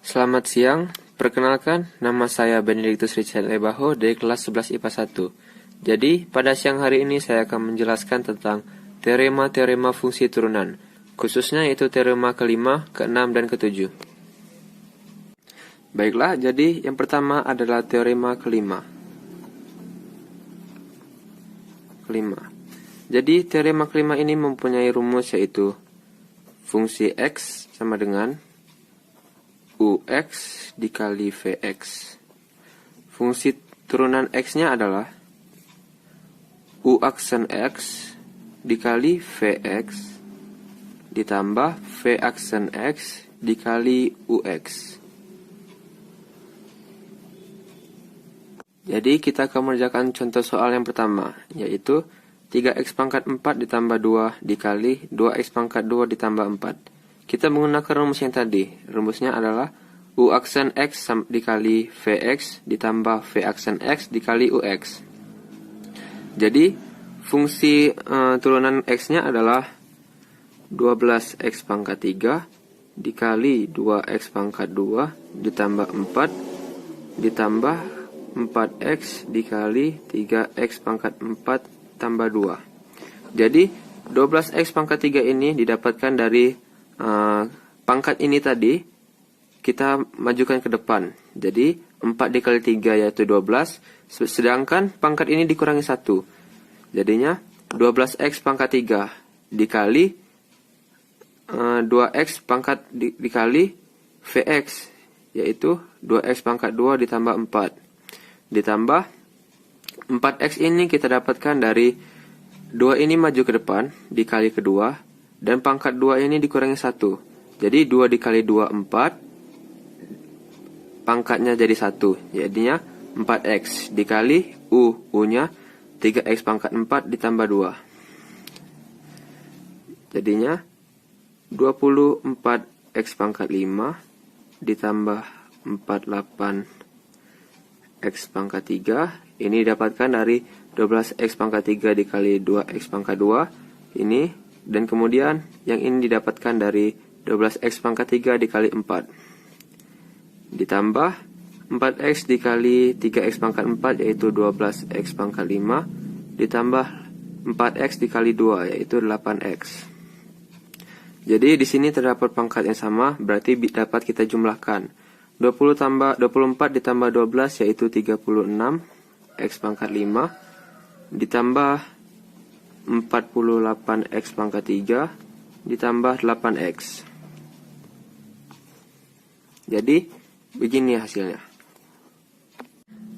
Selamat siang, perkenalkan nama saya Benedictus Richard Ebaho dari kelas 11 IPA 1. Jadi, pada siang hari ini saya akan menjelaskan tentang teorema-teorema fungsi turunan, khususnya itu teorema kelima, keenam, dan ketujuh. Baiklah, jadi yang pertama adalah teorema kelima. Jadi, teorema kelima ini mempunyai rumus yaitu fungsi X sama dengan UX dikali VX. Fungsi turunan X-nya adalah U aksen X dikali VX ditambah V aksen X dikali UX. Jadi kita akan mengerjakan contoh soal yang pertama, yaitu 3x pangkat 4 ditambah 2 dikali 2x pangkat 2 ditambah 4. Kita menggunakan rumus yang tadi. Rumusnya adalah U aksen X dikali VX ditambah V aksen X dikali UX. Jadi, fungsi turunan X-nya adalah 12x pangkat 3 dikali 2x pangkat 2 ditambah 4 ditambah 4x dikali 3x pangkat 4 tambah 2. Jadi, 12x pangkat 3 ini didapatkan dari pangkat ini tadi, kita majukan ke depan. Jadi, 4 dikali 3 yaitu 12, sedangkan pangkat ini dikurangi 1. Jadinya, 12x pangkat 3 dikali 2x pangkat dikali Vx, yaitu 2x pangkat 2 ditambah 4. Ditambah 4x ini kita dapatkan dari 2 ini maju ke depan, dikali kedua, dan pangkat 2 ini dikurangi 1. Jadi 2 dikali 2, 4. Pangkatnya jadi 1. Jadinya 4x dikali U-nya 3x pangkat 4 ditambah 2. Jadinya 24x pangkat 5 ditambah 48x pangkat 3. Ini didapatkan dari 12x pangkat 3 dikali 2x pangkat 2. Ini. Dan kemudian yang ini didapatkan dari 12x pangkat 3 dikali 4. Ditambah 4x dikali 3x pangkat 4 yaitu 12x pangkat 5. Ditambah 4x dikali 2 yaitu 8x. Jadi di sini terdapat pangkat yang sama, berarti dapat kita jumlahkan. 24 ditambah 12 yaitu 36x pangkat 5. Ditambah 48x pangkat 3 ditambah 8x. Jadi, begini hasilnya.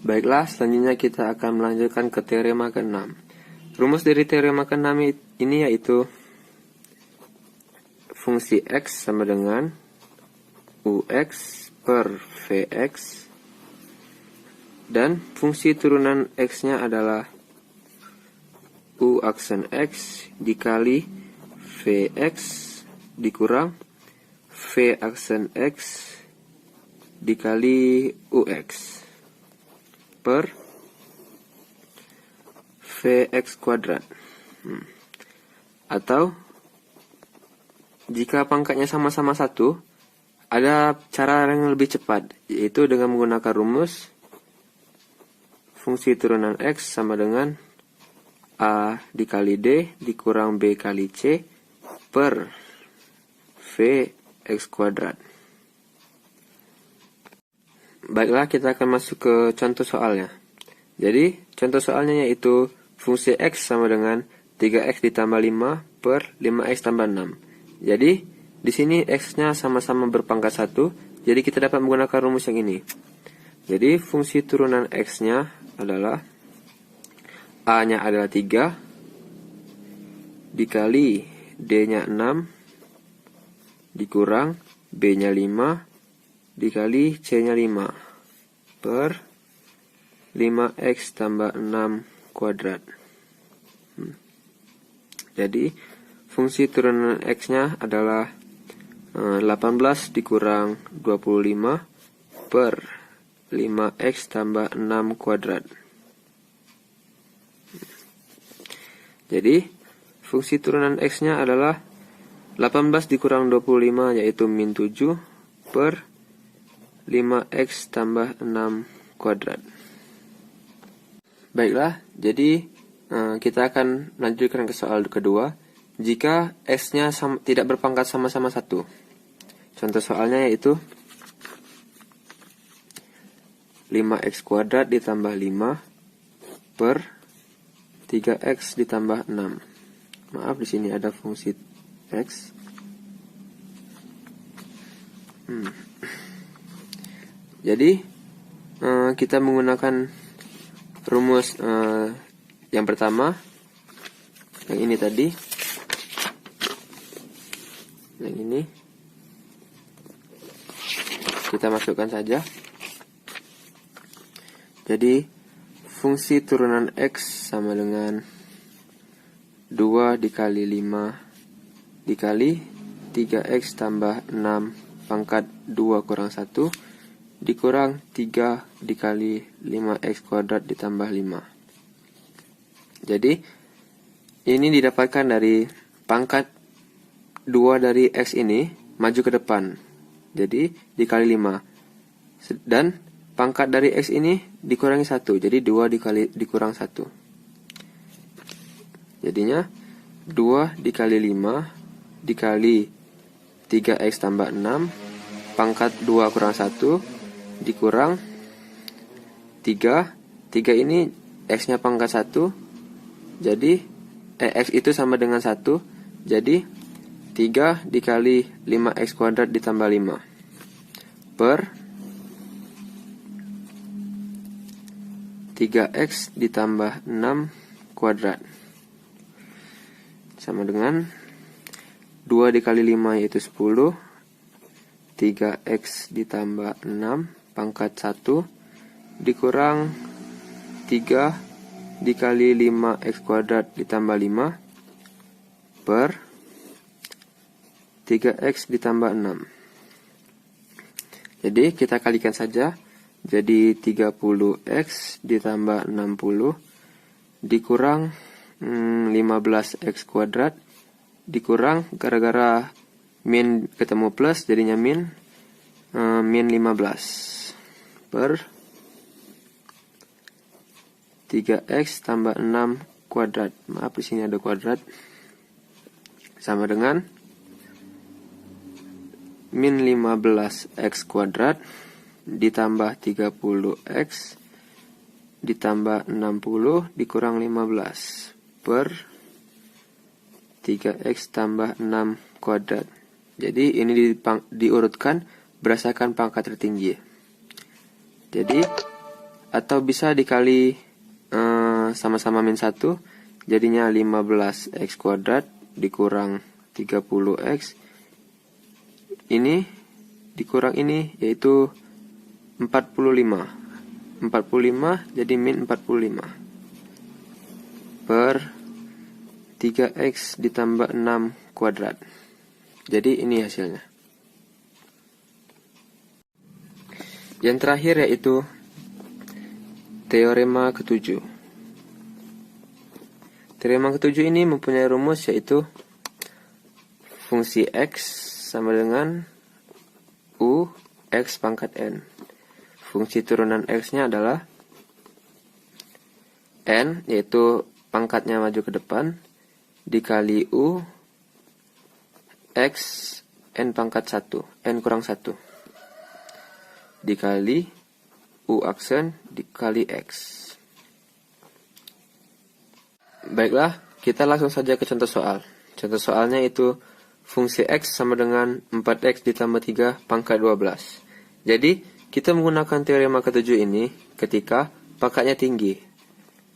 Baiklah, selanjutnya kita akan melanjutkan ke teorema ke-6. Rumus dari teorema ke-6 ini yaitu fungsi X sama dengan UX per VX, dan fungsi turunan X-nya adalah U aksen X dikali Vx dikurang V aksen X dikali UX per Vx kuadrat. Atau jika pangkatnya sama-sama 1, ada cara yang lebih cepat, yaitu dengan menggunakan rumus fungsi turunan X sama dengan A dikali D dikurang B kali C per Vx kuadrat. Baiklah, kita akan masuk ke contoh soalnya. Jadi, contoh soalnya yaitu fungsi X sama dengan 3x ditambah 5 per 5x tambah 6. Jadi, di sini X-nya sama-sama berpangkat 1, jadi kita dapat menggunakan rumus yang ini. Jadi, fungsi turunan X-nya adalah A-nya adalah 3, dikali D-nya 6, dikurang B-nya 5, dikali C-nya 5, per 5x tambah 6 kuadrat. Jadi, fungsi turunan X-nya adalah 18 dikurang 25 per 5x tambah 6 kuadrat. Jadi, fungsi turunan X-nya adalah 18 dikurang 25 yaitu min 7 per 5x tambah 6 kuadrat. Baiklah, jadi kita akan lanjutkan ke soal kedua. Jika x-nya tidak berpangkat sama-sama 1. Contoh soalnya yaitu 5x kuadrat ditambah 5 per 3x ditambah 6. Maaf, di sini ada fungsi x. Jadi kita menggunakan rumus yang pertama, yang ini tadi, yang ini kita masukkan saja. Jadi fungsi turunan x sama dengan 2 dikali 5 dikali 3x tambah 6 pangkat 2 kurang 1 dikurang 3 dikali 5x kuadrat ditambah 5. Jadi ini didapatkan dari pangkat 2 dari x ini maju ke depan. Jadi dikali 5. Dan pangkat dari x ini dikurangi 1. Jadi 2 dikurang 1. Jadinya 2 dikali 5 dikali 3x tambah 6 pangkat 2 kurang 1 dikurang 3. 3 ini x-nya pangkat 1. Jadi x itu sama dengan 1. Jadi 3 dikali 5x kuadrat ditambah 5 per 3x ditambah 6 kuadrat sama dengan 2 dikali 5 yaitu 10, 3x ditambah 6 pangkat 1 dikurang 3 dikali 5x kuadrat ditambah 5 per 3x ditambah 6. Jadi kita kalikan saja. Jadi 30x ditambah 60 dikurang 15x kuadrat dikurang gara-gara min ketemu plus jadinya min 15 per 3x tambah 6 kuadrat. Maaf, di sini ada kuadrat. Sama dengan min 15x kuadrat ditambah 30x ditambah 60 dikurang 15 per 3x tambah 6 kuadrat. Jadi ini diurutkan berdasarkan pangkat tertinggi. Jadi atau bisa dikali sama-sama min 1, jadinya 15x kuadrat dikurang 30x. Ini dikurang ini yaitu 45 jadi min 45 per 3x ditambah 6 kuadrat. Jadi ini hasilnya. Yang terakhir yaitu teorema ketujuh. Teorema ketujuh ini mempunyai rumus yaitu fungsi x sama dengan u x pangkat n. Fungsi turunan x-nya adalah n, yaitu pangkatnya maju ke depan, dikali u x n pangkat 1, n kurang 1, dikali u aksen dikali x. Baiklah, kita langsung saja ke contoh soal. Contoh soalnya itu fungsi x sama dengan 4x ditambah 3 pangkat 12. Jadi kita menggunakan teorema ketujuh ini ketika pangkatnya tinggi.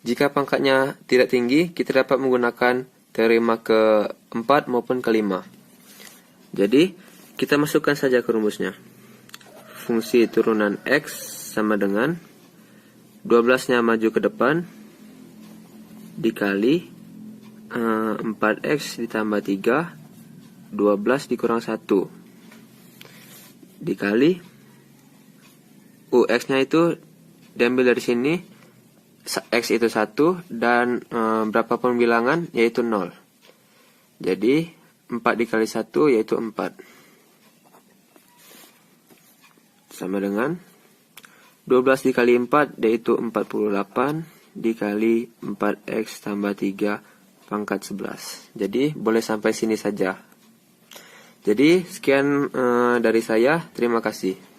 Jika pangkatnya tidak tinggi, kita dapat menggunakan teorema ke-4 maupun ke-5. Jadi, kita masukkan saja ke rumusnya. Fungsi turunan x sama dengan 12-nya maju ke depan dikali 4x ditambah 3, 12 dikurang 1, dikali ux-nya itu diambil dari sini, x itu 1 dan berapapun bilangan yaitu 0. Jadi 4 dikali 1 yaitu 4. sama dengan 12 dikali 4 yaitu 48 dikali 4x tambah 3 pangkat 11. Jadi boleh sampai sini saja. Jadi sekian dari saya, terima kasih.